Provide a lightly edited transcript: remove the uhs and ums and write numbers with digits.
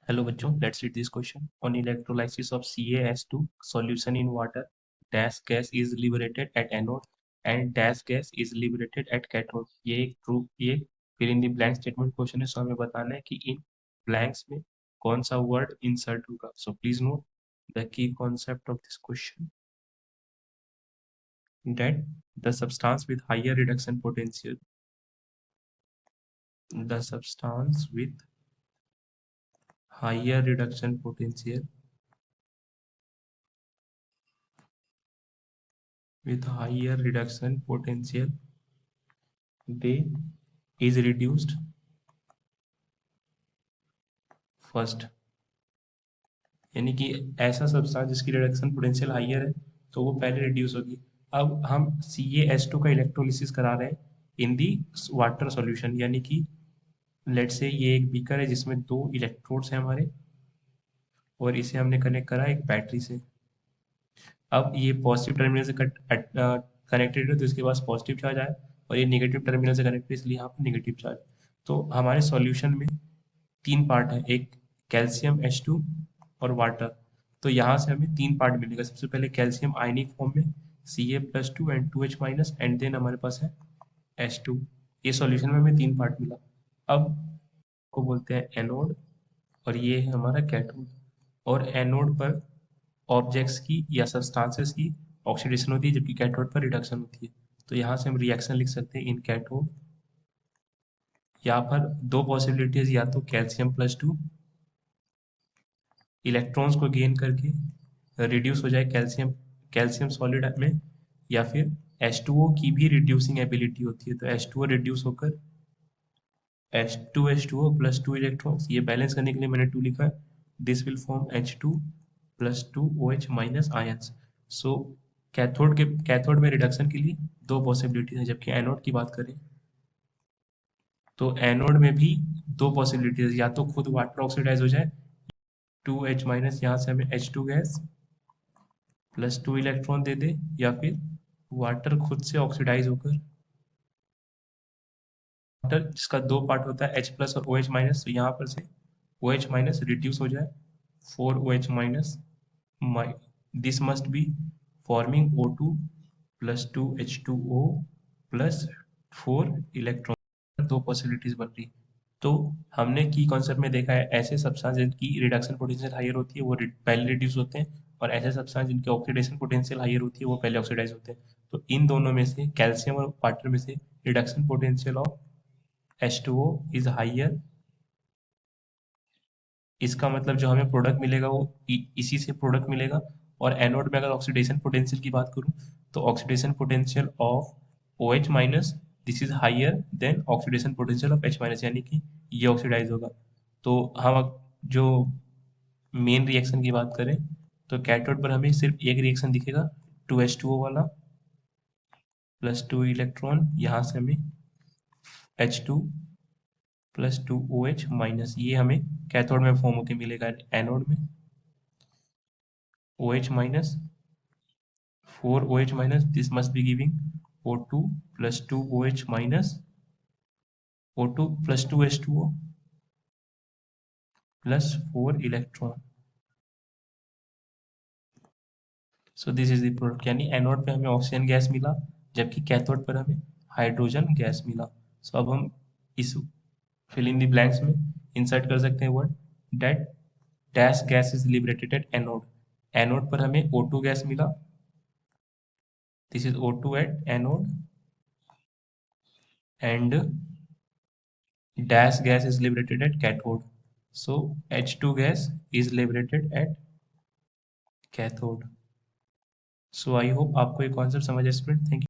Hello बच्चों, let's read this question. On electrolysis of CaS2 solution in water, dash gas is liberated at anode and dash gas is liberated at cathode. ये फिर इन दी blank statement question है, सो हमें बताना है कि इन blanks में कौन सा वर्ड इंसर्ट होगा. So please note the key concept of this question that the substance with higher reduction potential the substance with higher reduction potential they is reduced first. यानी कि ऐसा सब्सटेंस जिसकी रिडक्शन पोटेंशियल हाइयर है तो वो पहले reduce होगी. अब हम CaS2 का इलेक्ट्रोलिसिस करा रहे हैं इन दी वाटर सॉल्यूशन, यानी कि लेट से ये एक बीकर है जिसमें दो इलेक्ट्रोड्स हैं हमारे और इसे हमने कनेक्ट करा एक बैटरी से. अब ये पॉजिटिव टर्मिनल से कनेक्टेड है तो इसके पास पॉजिटिव चार्ज आया और ये नेगेटिव टर्मिनल से कनेक्टेड है इसलिए यहाँ पर नेगेटिव चार्ज. तो हमारे सॉल्यूशन में तीन पार्ट है, एक कैल्शियम H2 और वाटर. तो यहाँ से हमें तीन पार्ट मिलेगा. सबसे पहले कैल्शियम आयनिक फॉर्म में Ca+2 and 2H minus and then हमारे पास है H2. ये सॉल्यूशन में हमें तीन पार्ट मिला. अब को बोलते हैं एनोड और ये है हमारा कैथोड. और एनोड पर ऑब्जेक्ट्स की या सब्सटेंसेस की ऑक्सीडेशन होती है जबकि कैथोड पर रिडक्शन होती है. तो यहाँ से हम रिएक्शन लिख सकते हैं इन कैथोड. यहाँ पर दो पॉसिबिलिटीज, या तो कैल्शियम+2 इलेक्ट्रॉन्स को गेन करके रिड्यूस हो जाए कैल्शियम कैल्शियम सॉलिड में, या फिर H2O की भी रिड्यूसिंग एबिलिटी होती है. तो H2O रिड्यूस होकर H2H2O+2 इलेक्ट्रॉन्स, ये बैलेंस करने के लिए मैंने 2 लिखा है. This will form H2+2OH minus ions. So cathode में रिडक्शन के लिए दो पॉसिबिलिटी है, जबकि एनोड की बात करें तो एनोड में भी दो पॉसिबिलिटीज, या तो खुद वाटर ऑक्सीडाइज हो जाए 2H माइनस, यहाँ से हमें H2 गैस +2 इलेक्ट्रॉन दे दे, या फिर वाटर खुद से ऑक्सीडाइज होकर वाटर जिसका दो पार्ट होता है H+ और OH माइनस, तो यहाँ पर से OH माइनस रिड्यूस हो जाए 4OH minus. This must be forming O2+2H2O plus 4 electron. दो पॉसिबिलिटीज बन रही. तो हमने की कॉन्सेप्ट में देखा है ऐसे सब्सटेंस जिनकी रिडक्शन पोटेंशियल हायर होती है वो पहले रिड्यूस होते हैं, और ऐसे सब्सटेंस जिनकी ऑक्सीडेशन पोटेंशियल हायर होती है वो पहले ऑक्सीडाइज होते हैं. तो इन दोनों में से कैल्शियम और वाटर में से reduction potential of H2O is higher. इसका मतलब जो हमें प्रोडक्ट मिलेगा वो इसी से प्रोडक्ट मिलेगा. और एनोड में अगर ऑक्सीडेशन पोटेंशियल की बात करूं तो oxidation potential of OH minus this is higher than oxidation potential of H minus, यानी कि ये ऑक्सीडाइज होगा. तो हम जो मेन रिएक्शन की बात करें तो कैथोड पर हमें सिर्फ एक रिएक्शन दिखेगा 2H2O वाला +2 इलेक्ट्रॉन, यहाँ से हमें H2+2OH माइनस, ये हमें कैथोड में फॉर्म होकर मिलेगा. एनोड में OH minus 4OH minus, this must be giving O2+2OH minus O2+2H2O +4 electron. So this is the product, यानी एनोड पे हमें ऑक्सीजन गैस मिला जबकि कैथोड पर हमें हाइड्रोजन गैस मिला. सो अब हम इस फिल इन द ब्लैंक्स में इंसर्ट कर सकते हैं word that dash gas is liberated at anode. Anode पर हमें O2 गैस मिला, this is O2 at anode, and dash gas is liberated at cathode. So H2 gas is liberated at cathode. So I hope आपको ये concept समझ है student. Thank you.